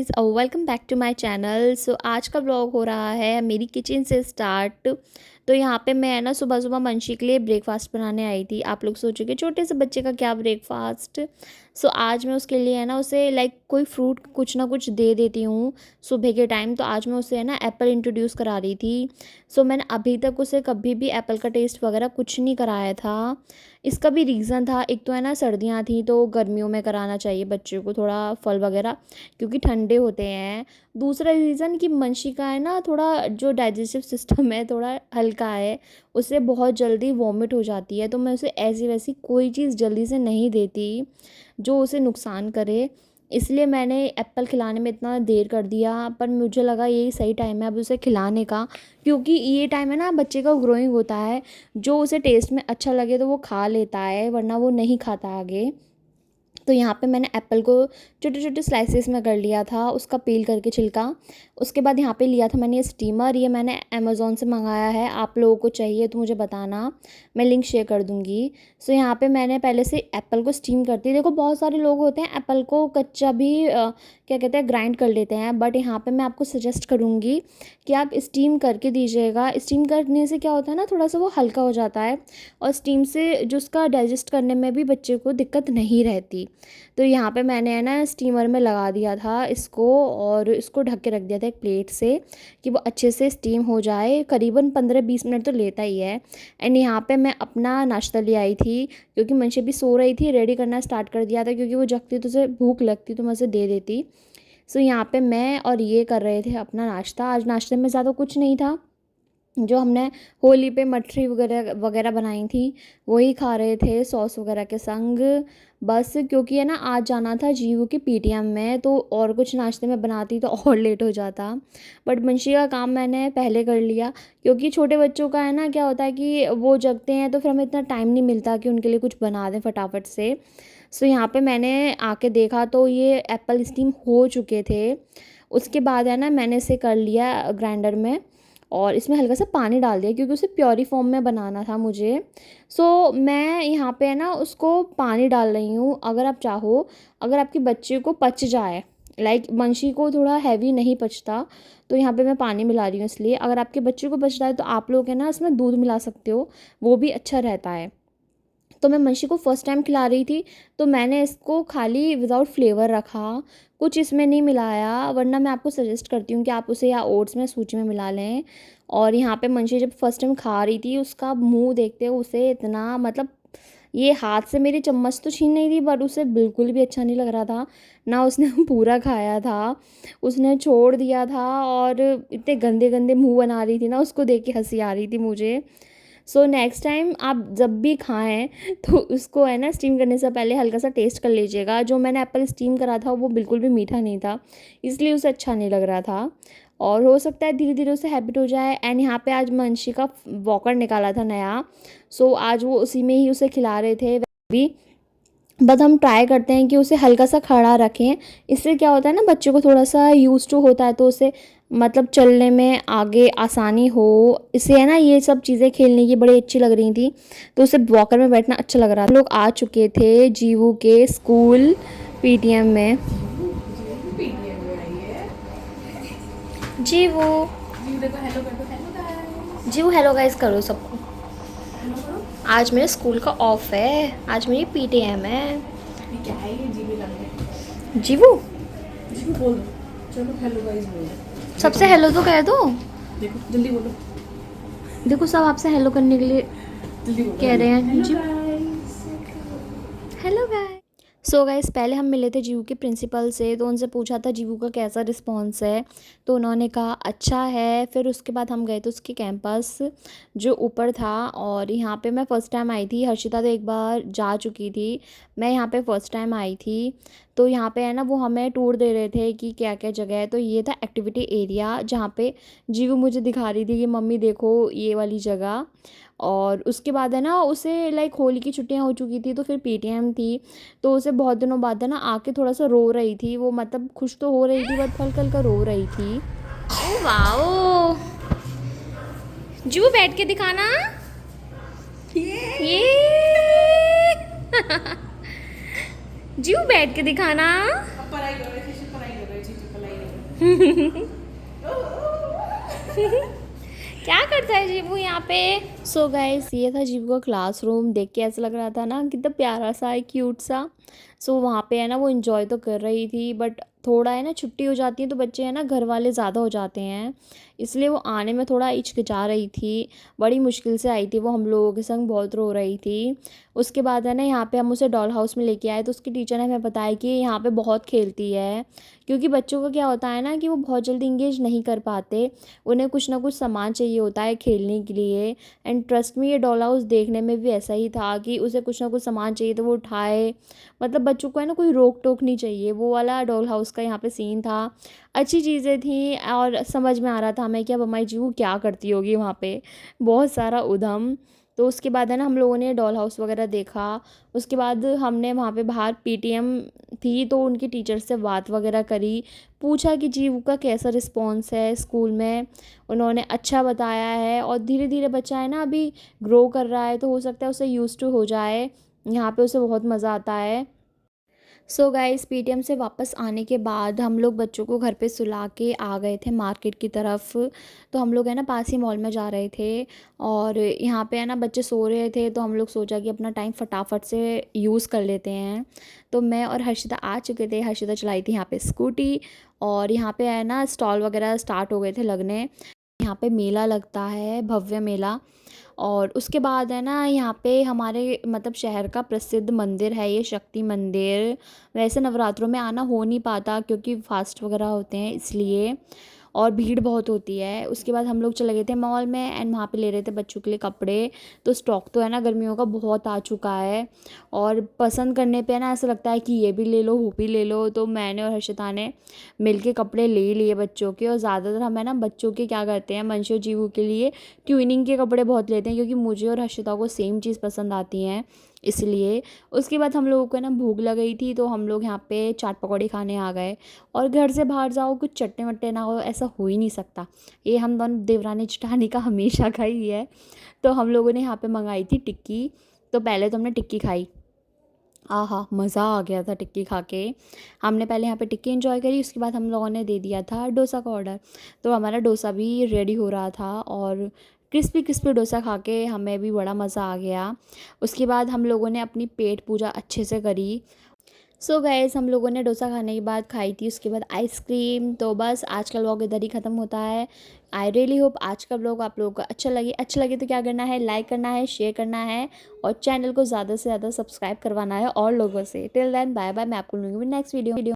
Guys welcome back to my channel. So आज का blog हो रहा है मेरी किचन से स्टार्ट। तो यहाँ पे मैं ना सुबह सुबह मंशी के लिए ब्रेकफास्ट बनाने आई थी। आप लोग सोचोगे छोटे से बच्चे का क्या ब्रेकफास्ट। सो आज मैं उसके लिए है ना उसे कोई फ्रूट कुछ ना कुछ दे देती हूँ सुबह के टाइम। तो आज मैं उसे है ना एप्पल इंट्रोड्यूस करा रही थी। सो मैंने अभी तक उसे कभी भी एप्पल का टेस्ट वगैरह कुछ नहीं कराया था। इसका भी रीज़न था, एक तो है ना सर्दियाँ थी तो गर्मियों में कराना चाहिए बच्चों को थोड़ा फल वगैरह क्योंकि ठंडे होते हैं। दूसरा रीज़न कि मंशी का है ना थोड़ा जो डाइजेस्टिव सिस्टम है थोड़ा हल्का है, उसे बहुत जल्दी वॉमिट हो जाती है। तो मैं उसे ऐसी वैसी कोई चीज़ जल्दी से नहीं देती जो उसे नुकसान करे। इसलिए मैंने एप्पल खिलाने में इतना देर कर दिया, पर मुझे लगा यही सही टाइम है अब उसे खिलाने का, क्योंकि ये टाइम है ना बच्चे का ग्रोइंग होता है। जो उसे टेस्ट में अच्छा लगे तो वो खा लेता है, वरना वो नहीं खाता आगे। तो यहाँ पे मैंने एप्पल को छोटे छोटे स्लाइसेस में कर लिया था, उसका पील करके छिलका। उसके बाद यहाँ पे लिया था मैंने ये स्टीमर, ये मैंने अमेज़ोन से मंगाया है। आप लोगों को चाहिए तो मुझे बताना, मैं लिंक शेयर कर दूँगी। सो यहाँ पे मैंने पहले से एप्पल को स्टीम करती। देखो बहुत सारे लोग होते हैं एप्पल को कच्चा भी क्या कहते हैं ग्राइंड कर लेते हैं, बट यहाँ पर मैं आपको सजेस्ट करूँगी कि आप स्टीम करके दीजिएगा। स्टीम करने से क्या होता है ना थोड़ा सा वो हल्का हो जाता है, और स्टीम से जो उसका डाइजेस्ट करने में भी बच्चे को दिक्कत नहीं रहती। तो यहाँ पे मैंने है ना स्टीमर में लगा दिया था इसको, और इसको ढक के रख दिया था एक प्लेट से कि वो अच्छे से स्टीम हो जाए। करीबन 15-20 मिनट तो लेता ही है। एंड यहाँ पे मैं अपना नाश्ता ले आई थी क्योंकि मंशे भी सो रही थी। रेडी करना स्टार्ट कर दिया था क्योंकि वो जगती तो उसे भूख लगती तो मैं उसे दे देती। सो यहाँ पे मैं और ये कर रहे थे अपना नाश्ता। आज नाश्ते में ज़्यादा कुछ नहीं था, जो हमने होली पे मठरी वगैरह वगैरह बनाई थी वही खा रहे थे सॉस वगैरह के संग। बस क्योंकि है ना आज जाना था जीवू की पीटीएम में, तो और कुछ नाश्ते में बनाती तो और लेट हो जाता। बट मुंशी का काम मैंने पहले कर लिया, क्योंकि छोटे बच्चों का है ना क्या होता है कि वो जगते हैं तो फिर हमें इतना टाइम नहीं मिलता कि उनके लिए कुछ बना दें फटाफट से। सो यहाँ पे मैंने आके देखा तो ये एप्पल स्टीम हो चुके थे। उसके बाद है ना मैंने इसे कर लिया ग्राइंडर में, और इसमें हल्का सा पानी डाल दिया क्योंकि उसे प्योरी फॉर्म में बनाना था मुझे। सो मैं यहाँ पे है ना उसको पानी डाल रही हूँ। अगर आप चाहो, अगर आपके बच्चे को पच जाए, मंशी को थोड़ा हैवी नहीं पचता, तो यहाँ पे मैं पानी मिला रही हूँ। इसलिए अगर आपके बच्चे को पचता है तो आप लोग है ना इसमें दूध मिला सकते हो, वो भी अच्छा रहता है। तो मैं मंशी को फ़र्स्ट टाइम खिला रही थी तो मैंने इसको खाली विदाउट फ्लेवर रखा, कुछ इसमें नहीं मिलाया। वरना मैं आपको सजेस्ट करती हूँ कि आप उसे या ओट्स में सूजी में मिला लें। और यहाँ पे मंशी जब फर्स्ट टाइम खा रही थी उसका मुंह देखते हुए उसे इतना मतलब ये हाथ से मेरी चम्मच तो छीन नहीं थी, बट उसे बिल्कुल भी अच्छा नहीं लग रहा था ना। उसने पूरा खाया था, उसने छोड़ दिया था, और इतने गंदे गंदे मुंह बना रही थी ना, उसको देख के हंसी आ रही थी मुझे। सो नेक्स्ट टाइम आप जब भी खाएं तो उसको है ना स्टीम करने से पहले हल्का सा टेस्ट कर लीजिएगा। जो मैंने एप्पल स्टीम करा था वो बिल्कुल भी मीठा नहीं था, इसलिए उसे अच्छा नहीं लग रहा था। और हो सकता है धीरे धीरे उसे हैबिट हो जाए। एंड यहाँ पे आज मंशी का वॉकर निकाला था नया, सो आज वो उसी में ही उसे खिला रहे थे भी। बट हम ट्राई करते हैं कि उसे हल्का सा खड़ा रखें। इससे क्या होता है ना बच्चे को थोड़ा सा यूज टू होता है, तो उसे मतलब चलने में आगे आसानी हो। इसे है ना ये सब चीज़ें खेलने की बड़ी अच्छी लग रही थी, तो उसे वॉकर में बैठना अच्छा लग रहा था। हम लोग आ चुके थे जीवू के स्कूल पीटीएम में। जीवू जीवू हेलो गाइस करो सबको। आज मेरे स्कूल का ऑफ है, आज मेरी पीटीएम है। क्या है ये जीवी लग रहा जीवू है। जीवी बोल दो, चलो हेलो गाइस बोल दो। सबसे हेलो तो कह दो। देखो जल्दी बोलो, देखो सब आपसे हेलो करने के लिए जल्दी बोलो। कह रहे हैं। Hello guys. Hello guys. So guys पहले हम मिले थे जीवू के प्रिंसिपल से, तो उनसे पूछा था जीवू का कैसा रिस्पॉन्स है, तो उन्होंने कहा अच्छा है। फिर उसके बाद हम गए थे उसके कैंपस जो ऊपर था, और यहाँ पे मैं फ़र्स्ट टाइम आई थी। हर्षिता तो एक बार जा चुकी थी, मैं यहाँ पे फ़र्स्ट टाइम आई थी। तो यहाँ पे है ना वो हमें टूर दे रहे थे कि क्या क्या जगह है। तो ये था एक्टिविटी एरिया जहाँ पे जीवू मुझे दिखा रही थी कि मम्मी देखो ये वाली जगह। और उसके बाद है ना उसे होली की छुट्टियां हो चुकी थी, तो फिर पीटीएम थी, तो उसे बहुत दिनों बाद है ना आके थोड़ा सा रो रही थी वो, मतलब खुश तो हो रही थी बट हल्का हल्का रो रही थी। ओ वाओ, जू बैठ के दिखाना ये जू बैठ के दिखाना। अब पढ़ाई कर रहे थे, पढ़ाई कर रहे थे, पढ़ाई कर क्या करता है जीवू यहाँ पे? सो गाइस, ये था जीवू का क्लासरूम। देख के ऐसा लग रहा था ना कितना प्यारा सा है, क्यूट सा। सो वहाँ पे है ना वो इन्जॉय तो कर रही थी, बट थोड़ा है ना छुट्टी हो जाती है तो बच्चे है ना घर वाले ज़्यादा हो जाते हैं, इसलिए वो आने में थोड़ा हिचकिचा रही थी। बड़ी मुश्किल से आई थी वो, हम लोगों के संग बहुत रो रही थी। उसके बाद है ना यहाँ पे हम उसे डॉल हाउस में लेके आए, तो उसकी टीचर ने हमें बताया कि यहाँ पे बहुत खेलती है, क्योंकि बच्चों का क्या होता है ना कि वो बहुत जल्दी इंगेज नहीं कर पाते, उन्हें कुछ ना कुछ सामान चाहिए होता है खेलने के लिए। एंड ट्रस्ट में ये डॉल हाउस देखने में भी ऐसा ही था कि उसे कुछ ना कुछ सामान चाहिए तो वो उठाए, मतलब बच्चों को है ना कोई रोक टोक नहीं चाहिए, वो वाला डॉल हाउस का यहाँ पे सीन था। अच्छी चीज़ें थी और समझ में आ रहा था हमें कि अब हमारी जीवू क्या करती होगी वहाँ पे, बहुत सारा उधम। तो उसके बाद है ना हम लोगों ने डॉल हाउस वगैरह देखा। उसके बाद हमने वहाँ पे बाहर पीटीएम थी तो उनकी टीचर से बात वगैरह करी, पूछा कि जीवू का कैसा रिस्पॉन्स है स्कूल में। उन्होंने अच्छा बताया है और धीरे धीरे बच्चा है ना अभी ग्रो कर रहा है, तो हो सकता है उसे यूज़ टू हो जाए, यहाँ पे उसे बहुत मज़ा आता है। सो गाइस, पीटीएम से वापस आने के बाद हम लोग बच्चों को घर पे सुला के आ गए थे मार्केट की तरफ। तो हम लोग है ना पास ही मॉल में जा रहे थे और यहाँ पे है ना बच्चे सो रहे थे, तो हम लोग सोचा कि अपना टाइम फटाफट से यूज़ कर लेते हैं। तो मैं और हर्षिता आ चुके थे, हर्षिता चलाई थी यहाँ पे स्कूटी, और यहाँ पे है ना स्टॉल वगैरह स्टार्ट हो गए थे लगने। यहाँ पे मेला लगता है, भव्य मेला। और उसके बाद है ना यहाँ पे हमारे मतलब शहर का प्रसिद्ध मंदिर है ये, शक्ति मंदिर। वैसे नवरात्रों में आना हो नहीं पाता क्योंकि फास्ट वगैरह होते हैं इसलिए, और भीड़ बहुत होती है। उसके बाद हम लोग चले गए थे मॉल में एंड वहाँ पे ले रहे थे बच्चों के लिए कपड़े। तो स्टॉक तो है ना गर्मियों का बहुत आ चुका है, और पसंद करने पे ना ऐसा लगता है कि ये भी ले लो वो भी ले लो। तो मैंने और हर्षिता ने मिलके कपड़े ले लिए बच्चों के, और ज़्यादातर हम है ना बच्चों के क्या करते हैं, मंशु और जीवू के लिए ट्यूनिंग के कपड़े बहुत लेते हैं, क्योंकि मुझे और हर्षिता को सेम चीज़ पसंद आती हैं इसलिए। उसके बाद हम लोगों को ना भूख लग गई थी, तो हम लोग यहाँ पे चाट पकौड़ी खाने आ गए। और घर से बाहर जाओ कुछ चट्टे वट्टे ना हो, ऐसा हो ही नहीं सकता। ये हम दोनों देवरानी जेठानी का हमेशा का ही है। तो हम लोगों ने यहाँ पे मंगाई थी टिक्की। तो पहले तो हमने टिक्की खाई, आहा मज़ा आ गया था टिक्की खा के। हमने पहले यहाँ पे टिक्की एंजॉय करी, उसके बाद हम लोगों ने दे दिया था डोसा का ऑर्डर। तो हमारा डोसा भी रेडी हो रहा था, और क्रिस्पी क्रिस्पी डोसा खा के हमें भी बड़ा मज़ा आ गया। उसके बाद हम लोगों ने अपनी पेट पूजा अच्छे से करी। सो गाइस, हम लोगों ने डोसा खाने के बाद खाई थी उसके बाद आइसक्रीम। तो बस आज का व्लॉग इधर ही ख़त्म होता है। आई रियली होप आज का व्लॉग आप लोगों को अच्छा लगे तो क्या करना है, लाइक करना है, शेयर करना है, और चैनल को ज़्यादा से ज़्यादा सब्सक्राइब करवाना है और लोगों से। टिल देन बाय बाय, मैं आपको मिलूंगी नेक्स्ट वीडियो।